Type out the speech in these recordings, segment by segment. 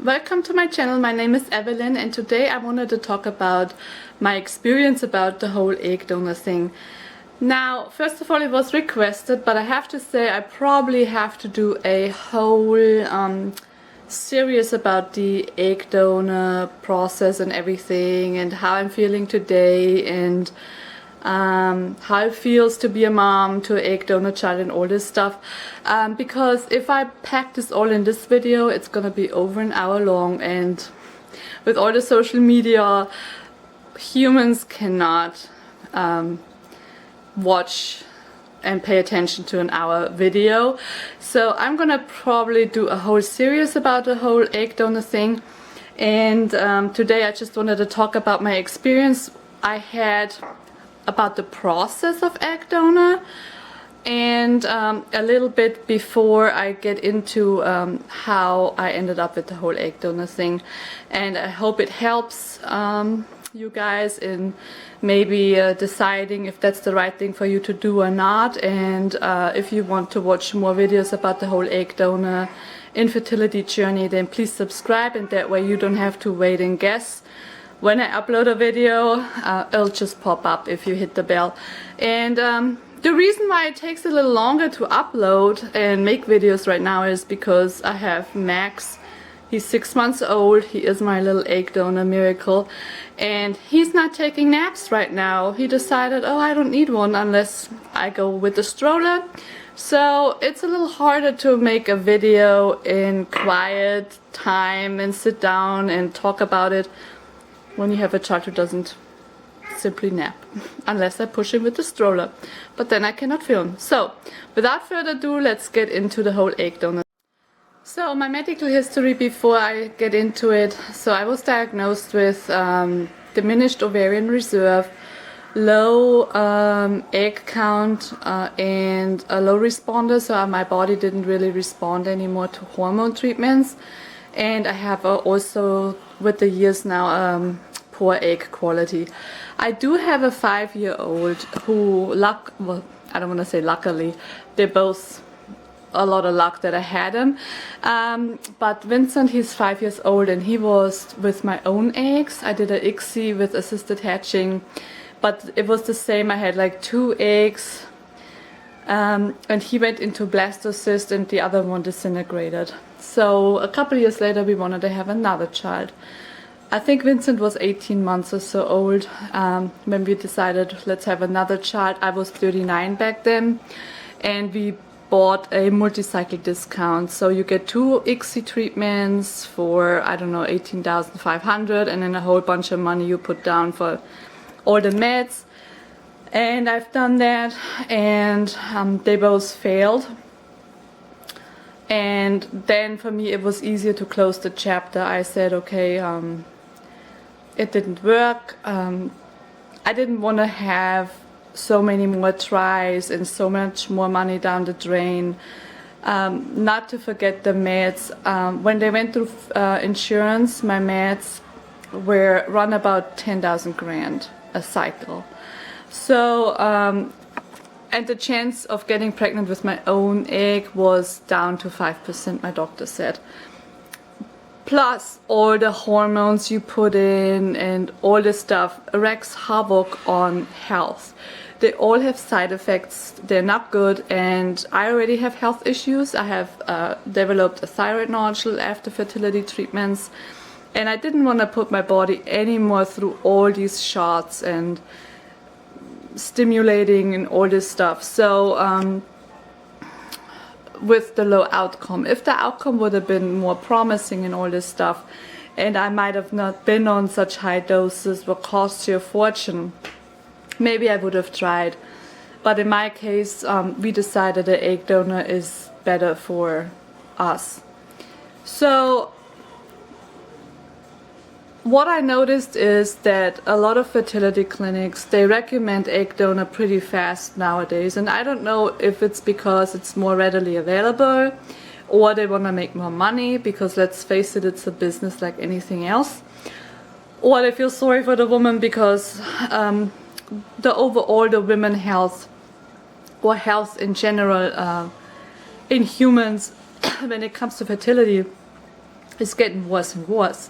Welcome to my channel. My name is Evelyn and today I wanted to talk about my experience about the whole egg donor thing. Now, first of all, it was requested, but I have to say I probably have to do a whole series about the egg donor process and everything, and how I'm feeling today, and how it feels to be a mom to an egg donor child and all this stuff, because if I pack this all in this video, it's gonna be over an hour long, and with all the social media, humans cannot watch and pay attention to an hour video. So I'm gonna probably do a whole series about the whole egg donor thing, and today I just wanted to talk about my experience I had about the process of egg donor, and a little bit before I get into how I ended up with the whole egg donor thing. And I hope it helps you guys in maybe deciding if that's the right thing for you to do or not. And if you want to watch more videos about the whole egg donor infertility journey, then please subscribe, and that way you don't have to wait and guess. When I upload a video, it'll just pop up if you hit the bell. And the reason why it takes a little longer to upload and make videos right now is because I have Max. He's 6 months old. He is my little egg donor miracle, and he's not taking naps right now. He decided, oh, I don't need one unless I go with the stroller. So it's a little harder to make a video in quiet time and sit down and talk about it when you have a child who doesn't simply nap, unless I push him with the stroller, but then I cannot film. So without further ado, let's get into the whole egg donor. So my medical history before I get into it. So I was diagnosed with diminished ovarian reserve, low egg count, and a low responder, so my body didn't really respond anymore to hormone treatments. And I have also, with the years now, poor egg quality. I do have a 5-year-old who, well, I don't want to say luckily, they're both a lot of luck that I had him. But Vincent, he's 5 years old, and he was with my own eggs. I did an ICSI with assisted hatching, but it was the same. I had like 2 eggs, and he went into blastocyst and the other one disintegrated. So a couple years later we wanted to have another child. I think Vincent was 18 months or so old when we decided let's have another child. I was 39 back then, and we bought a multi-cycle discount. So you get 2 ICSI treatments for, I don't know, 18,500, and then a whole bunch of money you put down for all the meds. And I've done that, and they both failed. And then for me it was easier to close the chapter. I said, okay, it didn't work. I didn't want to have so many more tries and so much more money down the drain. Not to forget the meds. When they went through insurance, my meds were run about 10,000 grand a cycle. So and the chance of getting pregnant with my own egg was down to 5%, my doctor said. Plus all the hormones you put in and all this stuff wreaks havoc on health. They all have side effects. They're not good, and I already have health issues. I have developed a thyroid nodule after fertility treatments, and I didn't want to put my body anymore through all these shots and stimulating and all this stuff. So with the low outcome, if the outcome would have been more promising and all this stuff, and I might have not been on such high doses, what cost you a fortune, maybe I would have tried. But in my case, we decided the egg donor is better for us. So what I noticed is that a lot of fertility clinics, they recommend egg donor pretty fast nowadays, and I don't know if it's because it's more readily available or they want to make more money, because let's face it, it's a business like anything else, or they feel sorry for the woman because the overall the women health or health in general in humans when it comes to fertility It's getting worse and worse.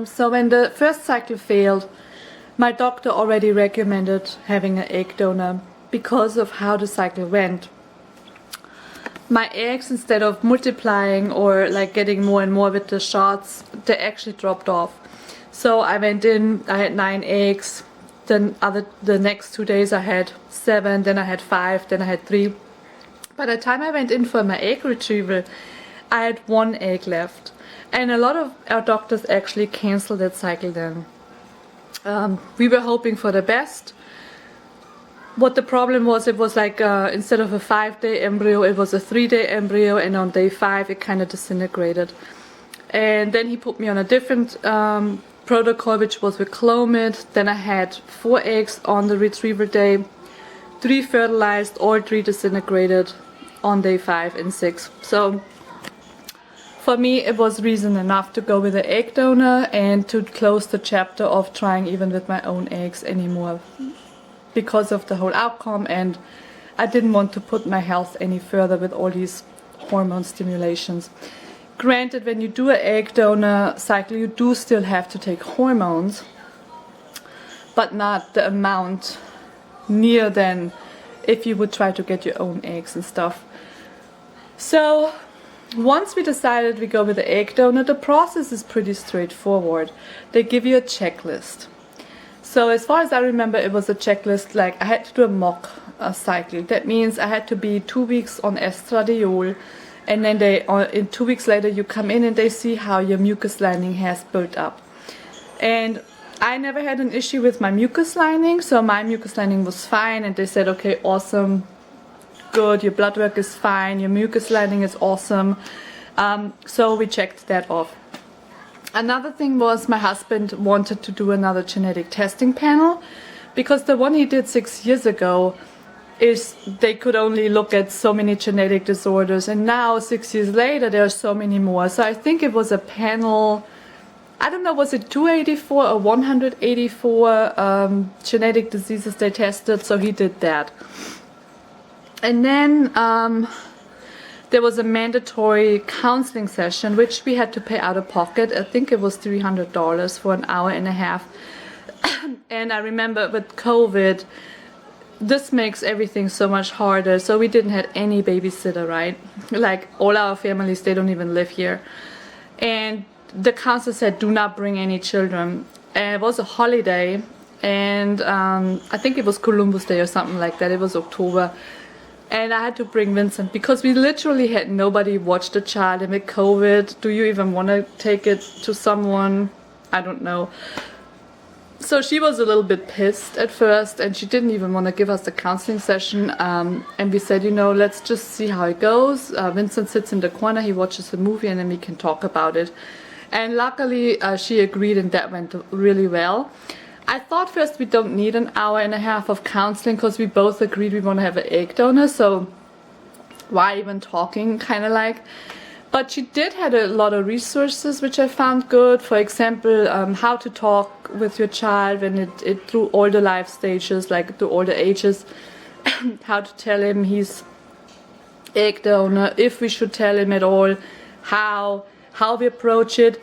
So when the first cycle failed, my doctor already recommended having an egg donor because of how the cycle went. My eggs, instead of multiplying or like getting more and more with the shots, they actually dropped off. So I went in, I had 9 eggs, then the next 2 days I had 7, then I had 5, then I had 3. By the time I went in for my egg retrieval, I had 1 egg left. And a lot of our doctors actually canceled that cycle then. We were hoping for the best. What the problem was, it was like instead of a 5-day embryo, it was a 3-day embryo, and on day 5 it kind of disintegrated. And then he put me on a different protocol, which was with Clomid. Then I had 4 eggs on the retrieval day, 3 fertilized, all 3 disintegrated on day 5 and 6. So for me it was reason enough to go with an egg donor and to close the chapter of trying even with my own eggs anymore, because of the whole outcome, and I didn't want to put my health any further with all these hormone stimulations. Granted, when you do an egg donor cycle, you do still have to take hormones, but not the amount near than if you would try to get your own eggs and stuff. So once we decided we go with the egg donor, the process is pretty straightforward. They give you a checklist. So as far as I remember, it was a checklist, like I had to do a mock cycle. That means I had to be 2 weeks on estradiol, and then in 2 weeks later you come in and they see how your mucus lining has built up. And I never had an issue with my mucus lining, so my mucus lining was fine, and they said, okay, awesome, good, your blood work is fine, your mucus lining is awesome. So we checked that off. Another thing was my husband wanted to do another genetic testing panel, because the one he did 6 years ago is they could only look at so many genetic disorders, and now 6 years later there are so many more. So I think it was a panel, I don't know, was it 284 or 184 genetic diseases they tested, so he did that. And then there was a mandatory counseling session, which we had to pay out of pocket. I think it was $300 for an hour and a half. And I remember with COVID, this makes everything so much harder. So we didn't have any babysitter, right? Like all our families, they don't even live here. And the counselor said, do not bring any children. And it was a holiday. And I think it was Columbus Day or something like that. It was October. And I had to bring Vincent because we literally had nobody watch the child. And with COVID, do you even want to take it to someone? I don't know. So she was a little bit pissed at first, and she didn't even want to give us the counseling session. And we said, you know, let's just see how it goes. Vincent sits in the corner, he watches the movie, and then we can talk about it. And luckily, she agreed, and that went really well. I thought first we don't need an hour and a half of counseling because we both agreed we want to have an egg donor, so why even talking, kind of like. But she did have a lot of resources which I found good. For example, how to talk with your child when it through all the life stages, like through all the ages. How to tell him he's egg donor, if we should tell him at all, how we approach it.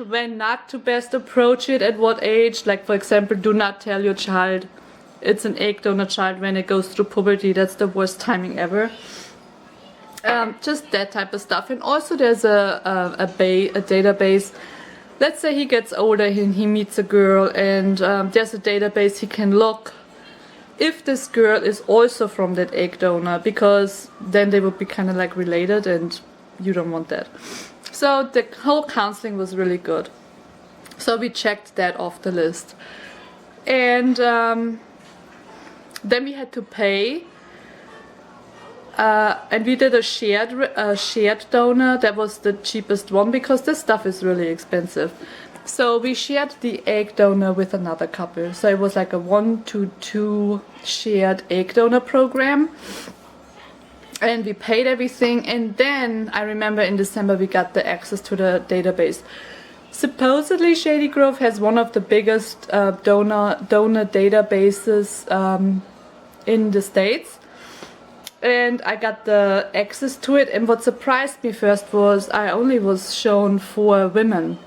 When not to best approach it, at what age. Like for example, do not tell your child it's an egg donor child when it goes through puberty. That's the worst timing ever. Just that type of stuff. And also there's a database. Let's say he gets older and he meets a girl, and there's a database he can look if this girl is also from that egg donor, because then they would be kind of like related, and you don't want that. So the whole counseling was really good. So we checked that off the list. And then we had to pay. And we did a shared donor. That was the cheapest one because this stuff is really expensive. So we shared the egg donor with another couple. So it was like a 1-to-2 shared egg donor program. And we paid everything, and then I remember in December we got the access to the database. Supposedly Shady Grove has one of the biggest donor databases in the States. and I got the access to it. And what surprised me first was I only was shown 4 women.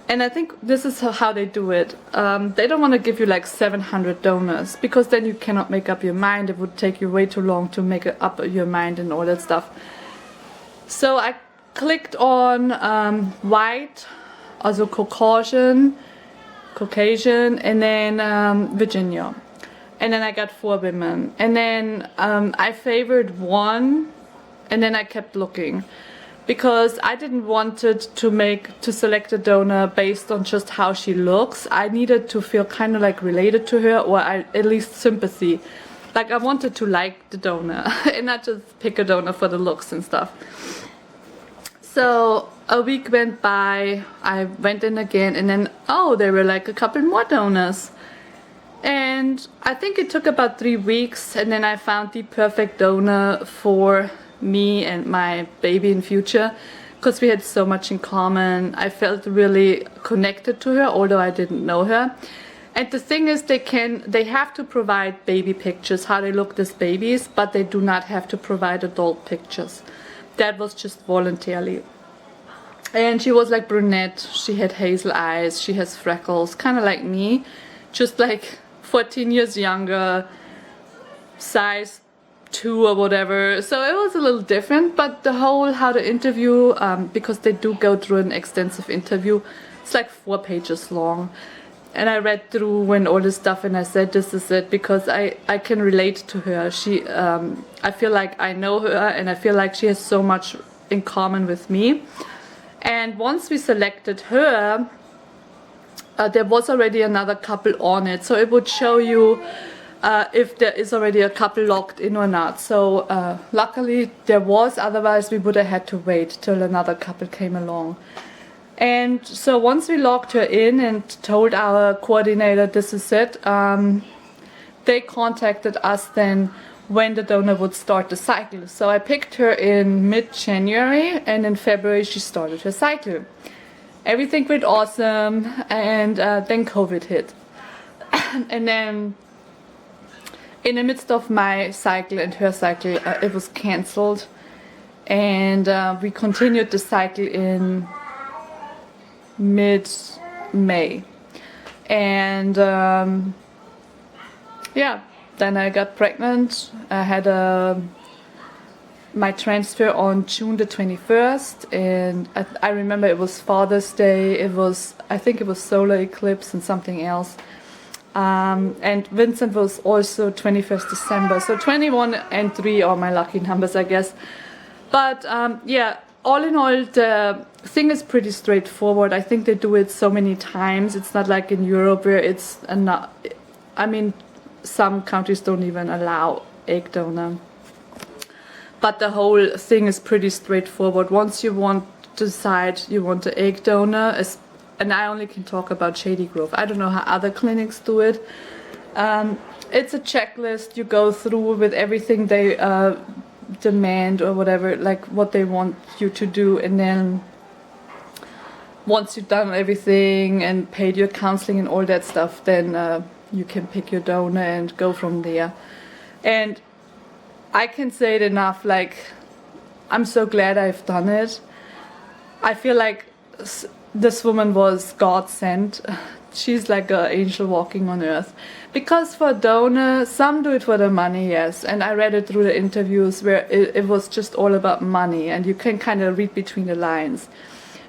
And I think this is how they do it. They don't want to give you like 700 donors, because then you cannot make up your mind. It would take you way too long to make up your mind and all that stuff. So I clicked on white, also Caucasian, and then Virginia. And then I got 4 women. And then I favored one, and then I kept looking. Because I didn't want it to select a donor based on just how she looks. I needed to feel kind of like related to her, or at least sympathy. Like I wanted to like the donor and not just pick a donor for the looks and stuff. So a week went by, I went in again, and then there were like a couple more donors. And I think it took about 3 weeks, and then I found the perfect donor for me and my baby in future, because we had so much in common. I felt really connected to her, although I didn't know her. And the thing is, they have to provide baby pictures, how they look as babies, but they do not have to provide adult pictures. That was just voluntarily. And she was like brunette, she had hazel eyes, she has freckles, kind of like me, just like 14 years younger, size 2 or whatever. So it was a little different, but the whole how to interview, because they do go through an extensive interview, it's like 4 pages long. And I read through and all this stuff, and I said this is it, because I can relate to her. I feel like I know her, and I feel like she has so much in common with me. And once we selected her, there was already another couple on it, so it would show you if there is already a couple locked in or not. So luckily there was, otherwise we would have had to wait till another couple came along. And so once we logged her in and told our coordinator this is it, they contacted us then when the donor would start the cycle. So I picked her in mid-January, and in February she started her cycle. Everything went awesome, and then COVID hit. And then in the midst of my cycle and her cycle, it was cancelled, and we continued the cycle in mid-May. And yeah, then I got pregnant. I had my transfer on June the 21st, and I remember it was Father's Day, I think it was solar eclipse and something else. And Vincent was also 21st December, so 21 and 3 are my lucky numbers, I guess. But yeah, all in all, the thing is pretty straightforward. I think they do it so many times. It's not like in Europe where it's not, I mean, some countries don't even allow egg donor. But the whole thing is pretty straightforward. Once you want to decide you want an egg donor, and I only can talk about Shady Grove. I don't know how other clinics do it. It's a checklist you go through with everything they demand or whatever, like what they want you to do, and then once you've done everything and paid your counseling and all that stuff, then you can pick your donor and go from there. And I can say it enough, like, I'm so glad I've done it. I feel like this woman was God sent. She's like an angel walking on earth. Because for a donor, some do it for the money, yes. And I read it through the interviews where it was just all about money, and you can kind of read between the lines.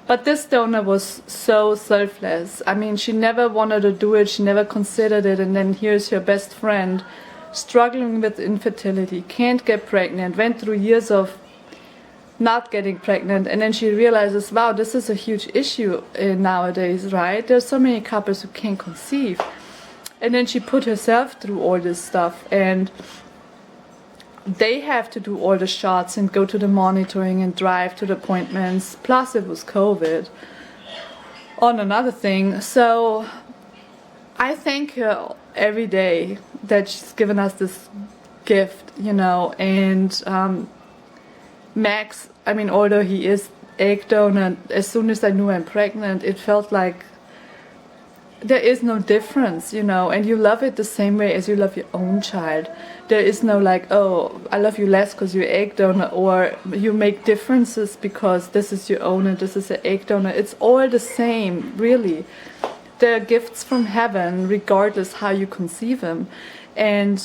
But this donor was so selfless. I mean, she never wanted to do it, she never considered it, and then here's her best friend struggling with infertility, can't get pregnant, went through years of not getting pregnant, and then she realizes, wow, this is a huge issue nowadays, right? There's so many couples who can't conceive. And then she put herself through all this stuff, and they have to do all the shots and go to the monitoring and drive to the appointments, plus it was COVID on another thing. So I thank her every day that she's given us this gift, you know. And Max, I mean, although he is egg donor, as soon as I knew I'm pregnant, it felt like there is no difference, you know, and you love it the same way as you love your own child. There is no like, oh, I love you less because you're egg donor, or you make differences because this is your own and this is an egg donor. It's all the same, really. They're gifts from heaven, regardless how you conceive them. And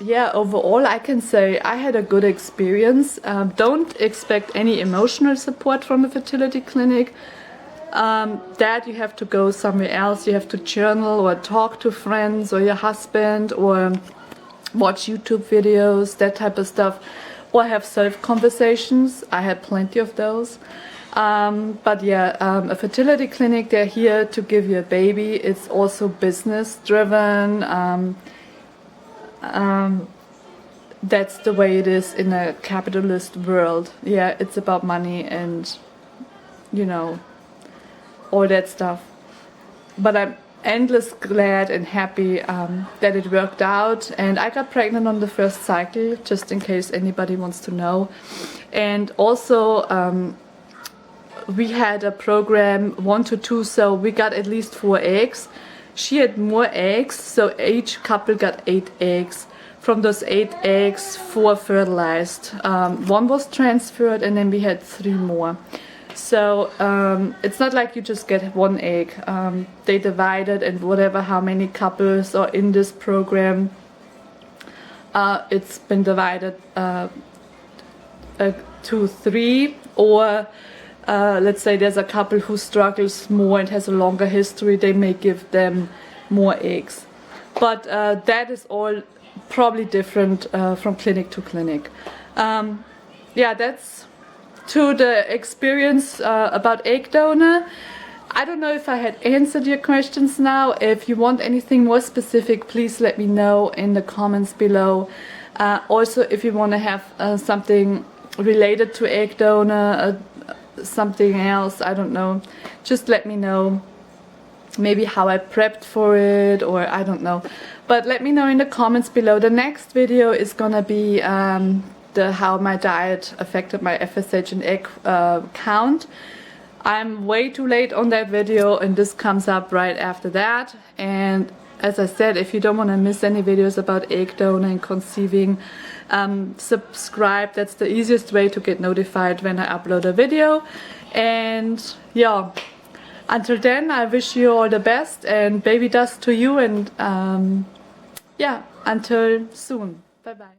yeah, overall I can say I had a good experience. Don't expect any emotional support from a fertility clinic. That you have to go somewhere else. You have to journal or talk to friends or your husband or watch YouTube videos, that type of stuff, or have self-conversations. I had plenty of those. But yeah, a fertility clinic, they're here to give you a baby. It's also business driven. That's the way it is in a capitalist world. Yeah, it's about money and, you know, all that stuff. But I'm endless glad and happy that it worked out, and I got pregnant on the first cycle, just in case anybody wants to know. And also we had a program 1 to 2, so we got at least 4 eggs. She had more eggs, so each couple got 8 eggs. From those 8 eggs, 4 fertilized. 1 was transferred, and then we had 3 more. So it's not like you just get 1 egg. They divided, and whatever how many couples are in this program, it's been divided to 3, or let's say there's a couple who struggles more and has a longer history, they may give them more eggs. But that is all probably different from clinic to clinic. Yeah, that's to the experience about egg donor. I don't know if I had answered your questions now. If you want anything more specific, please let me know in the comments below. Also, if you want to have something related to egg donor, something else, I don't know, just let me know. Maybe how I prepped for it, or I don't know. But let me know in the comments below. The next video is gonna be how my diet affected my FSH and egg count. I'm way too late on that video, and this comes up right after that. And as I said, if you don't want to miss any videos about egg donor and conceiving, subscribe. That's the easiest way to get notified when I upload a video. And yeah, until then, I wish you all the best and baby dust to you, and yeah, until soon. Bye bye.